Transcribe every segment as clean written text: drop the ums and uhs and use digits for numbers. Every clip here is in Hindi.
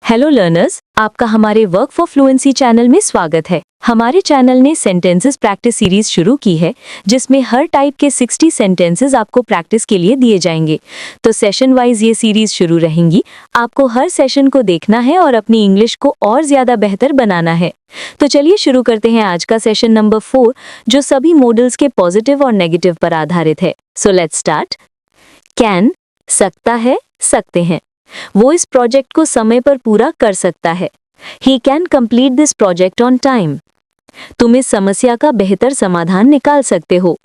हेलो लर्नर्स, आपका हमारे वर्क फॉर फ्लुएंसी चैनल में स्वागत है। हमारे चैनल ने सेंटेंसेस प्रैक्टिस सीरीज शुरू की है जिसमें हर टाइप के 60 सेंटेंसेस आपको प्रैक्टिस के लिए दिए जाएंगे। तो सेशन वाइज ये सीरीज शुरू रहेंगी। आपको हर सेशन को देखना है और अपनी इंग्लिश को और ज्यादा बेहतर बनाना है। तो चलिए शुरू करते हैं आज का सेशन नंबर 4 जो सभी मॉडल्स के पॉजिटिव और नेगेटिव पर आधारित है। So let's start. कैन सकता है, सकते हैं। वो इस प्रोजेक्ट को समय पर पूरा कर सकता है। He can complete this project on time. तुम इस समस्या का बेहतर समाधान निकाल सकते हो।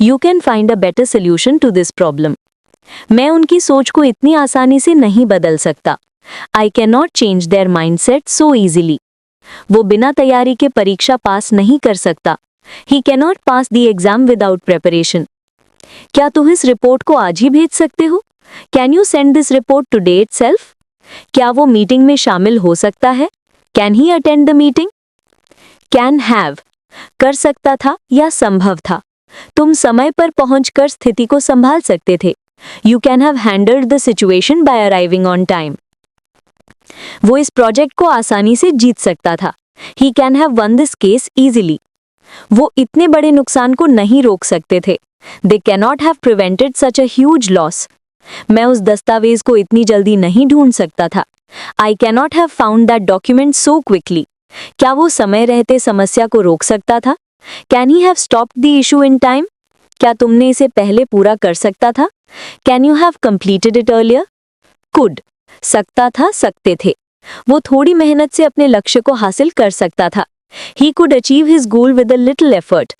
You can find a better solution to this problem. मैं उनकी सोच को इतनी आसानी से नहीं बदल सकता। I cannot change their mindset so easily. वो बिना तैयारी के परीक्षा पास नहीं कर सकता। He cannot pass the exam without preparation. क्या तुम इस रिपोर्ट को आज ही भेज सकते हो? Can you send this report today itself? क्या वो मीटिंग में शामिल हो सकता है? Can he attend the meeting? Can have कर सकता था या संभव था। तुम समय पर पहुंचकर स्थिति को संभाल सकते थे। You can have handled the situation by arriving on time. वो इस प्रोजेक्ट को आसानी से जीत सकता था। He can have won this case easily. वो इतने बड़े नुकसान को नहीं रोक सकते थे। They cannot have prevented such a huge loss. मैं उस दस्तावेज को इतनी जल्दी नहीं ढूंढ सकता था। I cannot have found that document so quickly. क्या वो समय रहते समस्या को रोक सकता था? Can he have stopped the issue in time? क्या तुमने इसे पहले पूरा कर सकता था? Can you have completed it earlier? Could सकता था, सकते थे। वो थोड़ी मेहनत से अपने लक्ष्य को हासिल कर सकता था। He could achieve his goal with a little effort.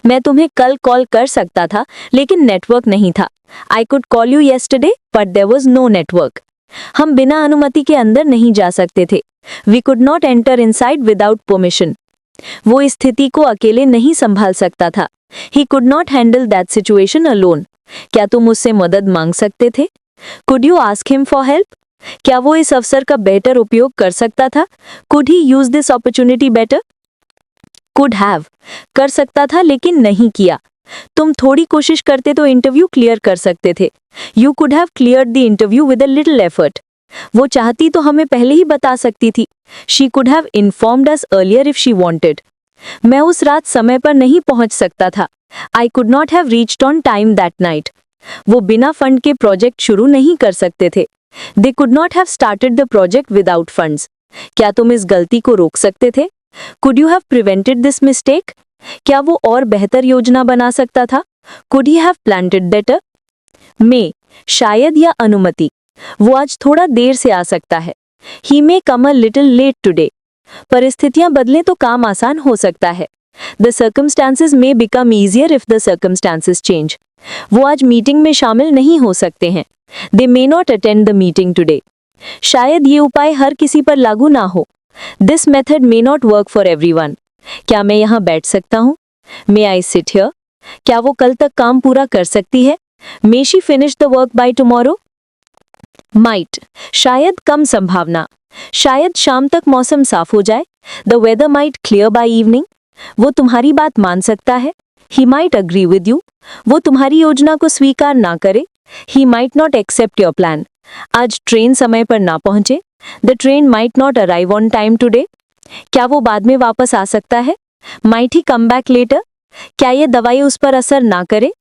मैं तुम्हें कल कॉल कर सकता था लेकिन नेटवर्क नहीं था। I could call you yesterday, but there was no network. हम बिना अनुमति के अंदर नहीं जा सकते थे। We could not enter inside without permission. वो इस स्थिति को अकेले नहीं संभाल सकता था। He could not handle that situation alone. क्या तुम उससे मदद मांग सकते थे? Could you ask him for help? क्या वो इस अवसर का बेहतर उपयोग कर सकता था? Could he use this opportunity better? Could have कर सकता था लेकिन नहीं किया। तुम थोड़ी कोशिश करते तो इंटरव्यू क्लियर कर सकते थे। You could have cleared the interview with a little effort. वो चाहती तो हमें पहले ही बता सकती थी। She could have informed us earlier if she wanted. मैं उस रात समय पर नहीं पहुंच सकता था। I could not have reached on time that night. वो बिना फंड के प्रोजेक्ट शुरू नहीं कर सकते थे। They could not have started the project without funds. क्या तुम इस गलती को रोक सकते थे? Could you have prevented this mistake? क्या वो और बेहतर योजना बना सकता था? Could he have planned it better? May शायद या अनुमति वो आज थोड़ा देर से आ सकता है। He may come a little late today. परिस्थितियां बदलें तो काम आसान हो सकता है। The circumstances may become easier if the circumstances change. वो आज मीटिंग में शामिल नहीं हो सकते हैं। They may not attend the meeting today. शायद ये उपाय हर किसी पर लागू ना हो। This method may not work for everyone. क्या मैं यहाँ बैठ सकता हूँ? May I sit here? क्या वो कल तक काम पूरा कर सकती है? May she finish the work by tomorrow? Might शायद कम संभावना। शायद शाम तक मौसम साफ हो जाए। The weather might clear by evening. वो तुम्हारी बात मान सकता है। He might agree with you. वो तुम्हारी योजना को स्वीकार ना करे। He might not accept your plan. आज ट्रेन समय पर ना पहुंचे। The train might not arrive on time today. क्या वो बाद में वापस आ सकता है? Might he come back later? क्या ये दवाई उस पर असर ना करे?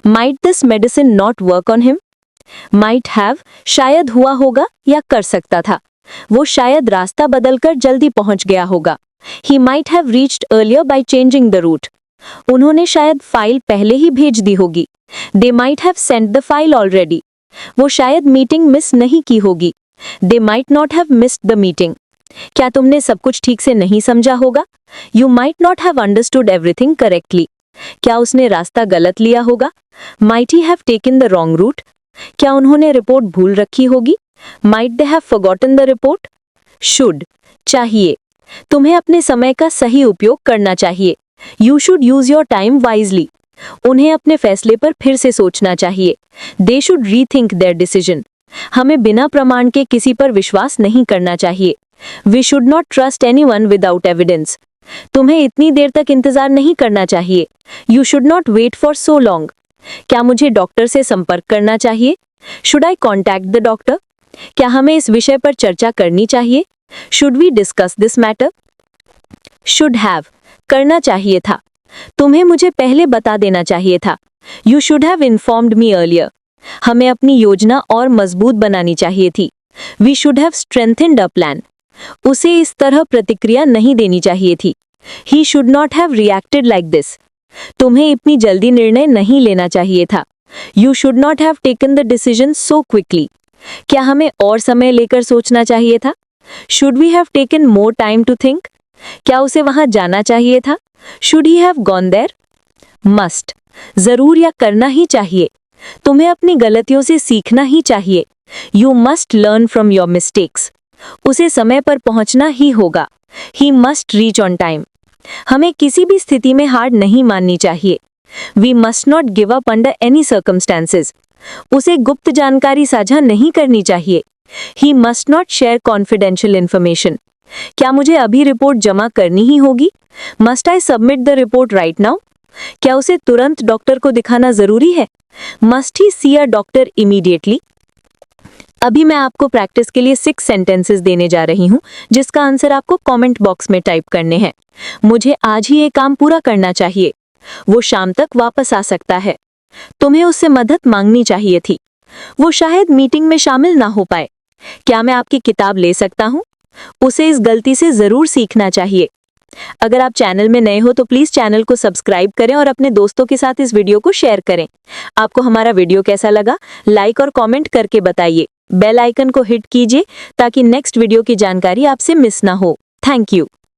Might this medicine not work on him? Might have शायद हुआ होगा या कर सकता था। वो शायद रास्ता बदलकर जल्दी पहुंच गया होगा। He might have reached earlier by changing the route. उन्होंने शायद फाइल पहले ही भेज दी होगी। They might have sent the file already. वो शायद मीटिंग मिस नहीं की होगी। They might not have missed the meeting. क्या तुमने सब कुछ ठीक से नहीं समझा होगा? You might not have understood everything correctly. क्या उसने रास्ता गलत लिया होगा? Might he have taken the wrong route? क्या उन्होंने रिपोर्ट भूल रखी होगी? Might they have forgotten the report? Should चाहिए। तुम्हें अपने समय का सही उपयोग करना चाहिए। You should use your time wisely. उन्हें अपने फैसले पर फिर से सोचना चाहिए। They should rethink their decision. हमें बिना प्रमाण के किसी पर विश्वास नहीं करना चाहिए। We should not trust anyone without evidence. तुम्हें इतनी देर तक इंतजार नहीं करना चाहिए। You should not wait for so long. क्या मुझे डॉक्टर से संपर्क करना चाहिए? Should I contact the doctor? क्या हमें इस विषय पर चर्चा करनी चाहिए? Should we discuss this matter? Should have, करना चाहिए था। तुम्हें मुझे पहले बता देना चाहिए था। You should have informed me earlier. हमें अपनी योजना और मजबूत बनानी चाहिए थी। We should have strengthened a plan. उसे इस तरह प्रतिक्रिया नहीं देनी चाहिए थी। He should not have reacted like this. तुम्हें इतनी जल्दी निर्णय नहीं लेना चाहिए था। You should not have taken the decision so quickly. क्या हमें और समय लेकर सोचना चाहिए था? Should we have taken more time to think. क्या उसे वहां जाना चाहिए था? Should he have gone there? Must, जरूर या करना ही चाहिए। तुम्हें अपनी गलतियों से सीखना ही चाहिए। You must learn from your mistakes. उसे समय पर पहुंचना ही होगा। He must reach on time. हमें किसी भी स्थिति में हार नहीं माननी चाहिए। We must not give up under any circumstances. उसे गुप्त जानकारी साझा नहीं करनी चाहिए। He must not share confidential information. क्या मुझे अभी रिपोर्ट जमा करनी ही होगी? Must I submit the report right now? क्या उसे तुरंत डॉक्टर को दिखाना जरूरी है? Must he see a doctor immediately? अभी मैं आपको प्रैक्टिस के लिए 6 सेंटेंसेस देने जा रही हूँ, जिसका आंसर आपको कमेंट बॉक्स में टाइप करने हैं। मुझे आज ही ये काम पूरा करना चाहिए। वो शाम तक वापस आ सकता है। तुम्हें उससे मदद मांगनी चाहिए थी। वो शायद मीटिंग में शामिल ना हो पाए। क्या मैं आपकी किताब ले सकता हूँ? उसे इस गलती से जरूर सीखना चाहिए। अगर आप चैनल में नए हो तो प्लीज चैनल को सब्सक्राइब करें और अपने दोस्तों के साथ इस वीडियो को शेयर करें। आपको हमारा वीडियो कैसा लगा, लाइक और कमेंट करके बताइए। बेल आइकन को हिट कीजिए ताकि नेक्स्ट वीडियो की जानकारी आपसे मिस ना हो। Thank you.